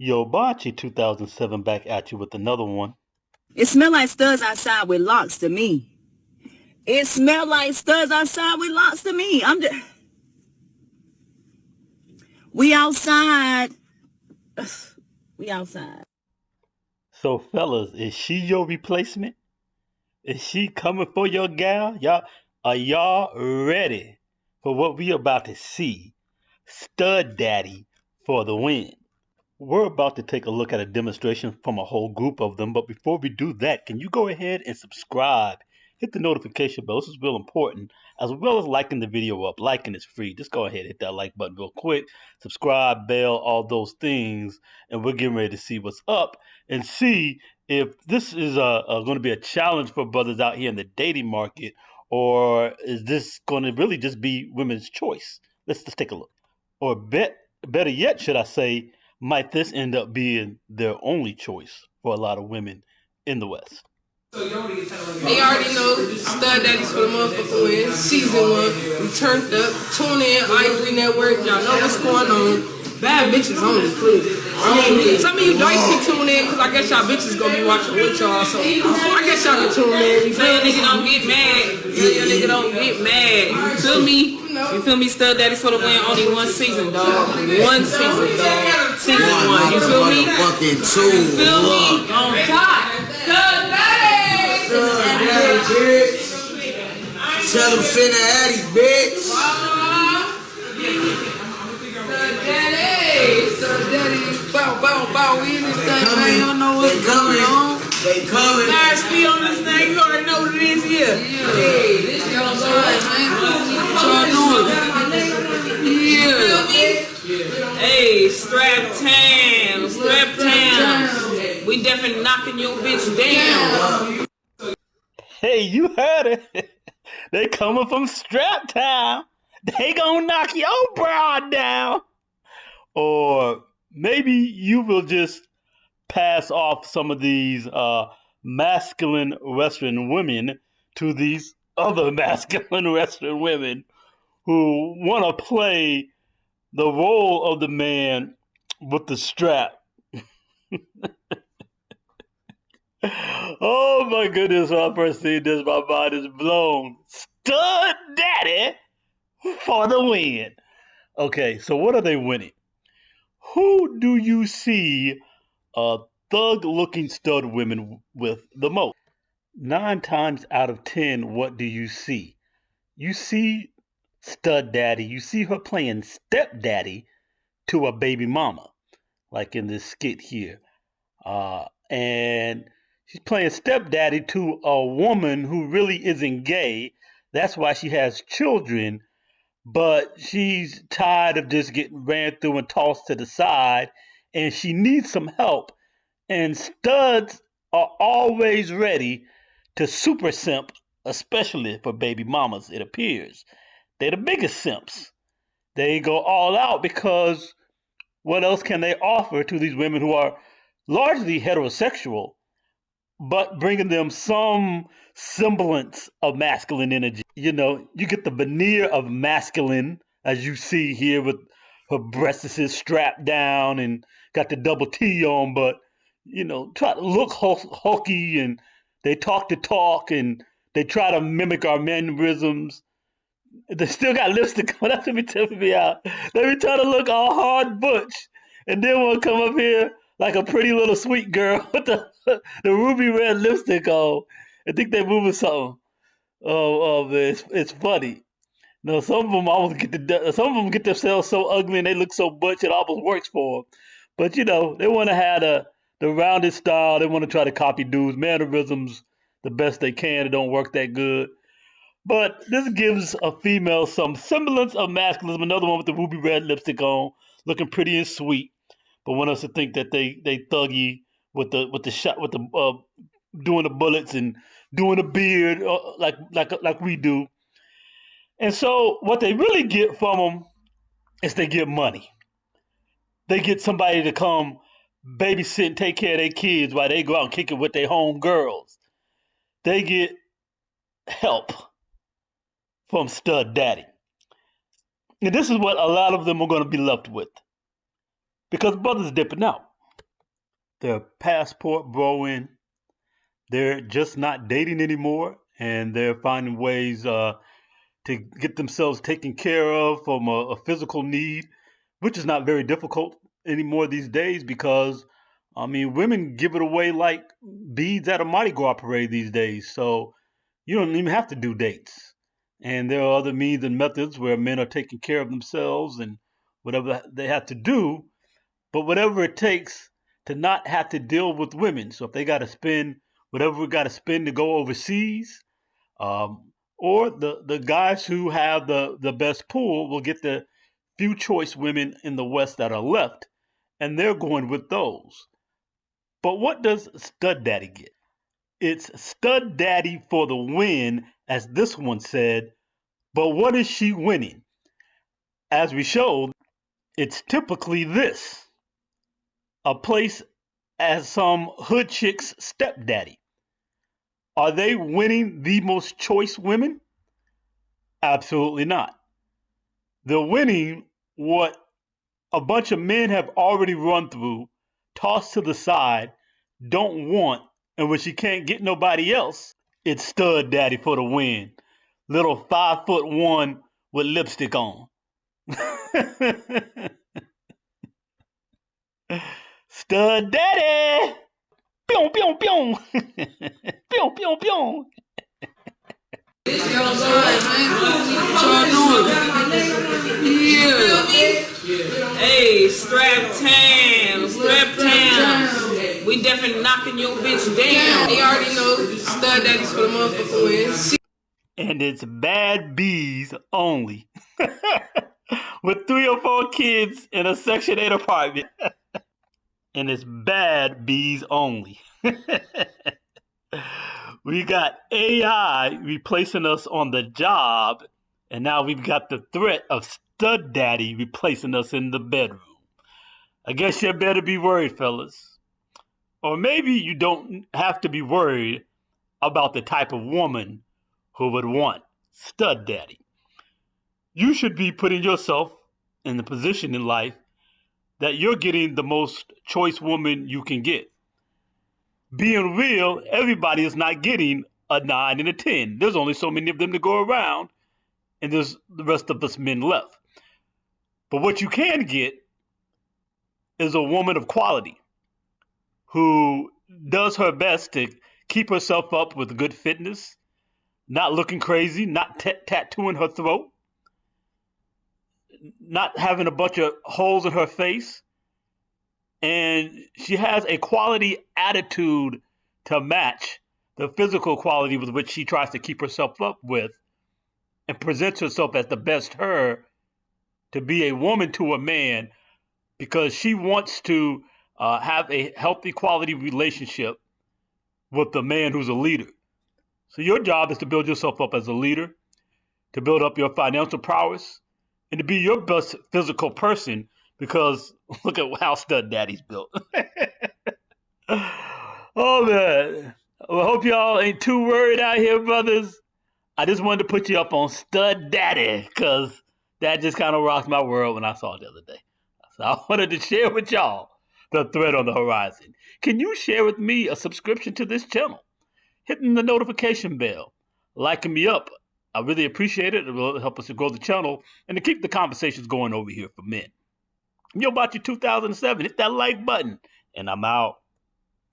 Yo, Bachi 2007 back at you with another one. It smell like studs outside with locks to me. It smell like studs outside with locks to me. We outside. We outside. So, fellas, is she your replacement? Is she coming for your gal? Are y'all ready for what we about to see? Stud Daddy for the win. We're about to take a look at a demonstration from a whole group of them, but before we do that, can you go ahead and subscribe? Hit the notification bell. This is real important, as well as liking the video up. Liking is free. Just go ahead and hit that like button real quick. Subscribe, bell, all those things, and we're getting ready to see what's up and see if this is going to be a challenge for brothers out here in the dating market, or is this going to really just be women's choice? Let's just take a look. Or better yet, should I say, might this end up being their only choice for a lot of women in the West? They already know Stud Daddies for the motherfucking win. Season 1, we turned up. Tune in, Ivory Network. Y'all know what's going on. Bad bitches only, please. I mean, some of you dykes can tune in because I guess y'all bitches gonna be watching with y'all. So I guess y'all can tune in. You feel nigga don't get mad. Your nigga don't get mad. You feel me? You feel me? Stud Daddies for the win. Only one season, dog. One season, dog. Season 1. You feel me? Fucking two. You feel me? On top. Stud Daddies. Bitch. Tell them finna Addy, bitch. Bow, bow, bow, we in this thing, man. You don't know what's going on. They coming. Fire speed on this thing, you already know what it is here. Hey, this y'all right, man. What y'all doing? Yeah. Hey, strap town, strap town. We definitely knocking your bitch down. Hey, you heard it. They coming from Strap Town. They gonna knock your broad down. Or maybe you will just pass off some of these masculine Western women to these other masculine Western women who want to play the role of the man with the strap. Oh my goodness, when I first seen this, my mind is blown. Stud Daddy for the win. Okay, so what are they winning? Who do you see thug-looking stud women with the most? 9 times out of 10, what do you see? You see Stud Daddy. You see her playing stepdaddy to a baby mama, like in this skit here. And she's playing stepdaddy to a woman who really isn't gay. That's why she has children, but she's tired of just getting ran through and tossed to the side, and she needs some help. And studs are always ready to super simp, especially for baby mamas, it appears. They're the biggest simps. They go all out because what else can they offer to these women who are largely heterosexual, but bringing them some semblance of masculine energy? You know, you get the veneer of masculine, as you see here with her breasts strapped down and got the double T on, but, you know, try to look hulky, and they talk the talk, and they try to mimic our mannerisms. They still got lipstick on. That's what be tipping me out. They be trying to look all hard butch, and then want to come up here like a pretty little sweet girl with the ruby red lipstick on. I think they're moving something. Oh man, it's funny. No, some of them almost some of them get themselves so ugly and they look so butch it almost works for them. But you know, they want to have the rounded style. They want to try to copy dudes' mannerisms the best they can. It don't work that good. But this gives a female some semblance of masculinism. Another one with the ruby red lipstick on, looking pretty and sweet, but want us to think that they thuggy with the shot with the doing the bullets and doing the beard like we do. And so what they really get from them is they get money. They get somebody to come babysit and take care of their kids while they go out and kick it with their home girls. They get help from Stud Daddy. And this is what a lot of them are going to be left with, because brothers dipping out. their passport broing. They're just not dating anymore, and they're finding ways to get themselves taken care of from a physical need, which is not very difficult anymore these days because, I mean, women give it away like beads at a Mardi Gras parade these days. So you don't even have to do dates. And there are other means and methods where men are taking care of themselves and whatever they have to do, but whatever it takes to not have to deal with women. So if they got to spend whatever we got to spend to go overseas, or the guys who have the best pool will get the few choice women in the West that are left, and they're going with those. But what does Stud Daddy get? It's Stud Daddy for the win, as this one said, but what is she winning? As we showed, it's typically this: a place as some hood chick's stepdaddy. Are they winning the most choice women? Absolutely not. They're winning what a bunch of men have already run through, tossed to the side, don't want, and when she can't get nobody else, it's Stud Daddy for the win. Little 5'1" with lipstick on. Stud Daddy! Pew, pew, pew! Pew, pew, pew! Hey, strap time. We definitely knocking your bitch down. They already know Stud Daddies for the motherfucking win. And it's bad bees only. With 3 or 4 kids in a Section 8 apartment. And it's bad bees only. We got AI replacing us on the job, and now we've got the threat of Stud Daddy replacing us in the bedroom. I guess you better be worried, fellas. Or maybe you don't have to be worried about the type of woman who would want Stud Daddy. You should be putting yourself in the position in life that you're getting the most choice woman you can get. Being real, everybody is not getting a 9 and a 10. There's only so many of them to go around, and there's the rest of us men left. But what you can get is a woman of quality who does her best to keep herself up with good fitness, not looking crazy, not tattooing her throat, not having a bunch of holes in her face. And she has a quality attitude to match the physical quality with which she tries to keep herself up with, and presents herself as the best her to be a woman to a man, because she wants to have a healthy quality relationship with the man who's a leader. So your job is to build yourself up as a leader, to build up your financial prowess, and to be your best physical person, because look at how Stud Daddy's built. Oh, man. Well, I hope y'all ain't too worried out here, brothers. I just wanted to put you up on Stud Daddy, because that just kind of rocked my world when I saw it the other day. So I wanted to share with y'all the threat on the horizon. Can you share with me a subscription to this channel? Hitting the notification bell, liking me up. I really appreciate it. It will help us to grow the channel and to keep the conversations going over here for men. Yo, about your 2007, hit that like button, and I'm out.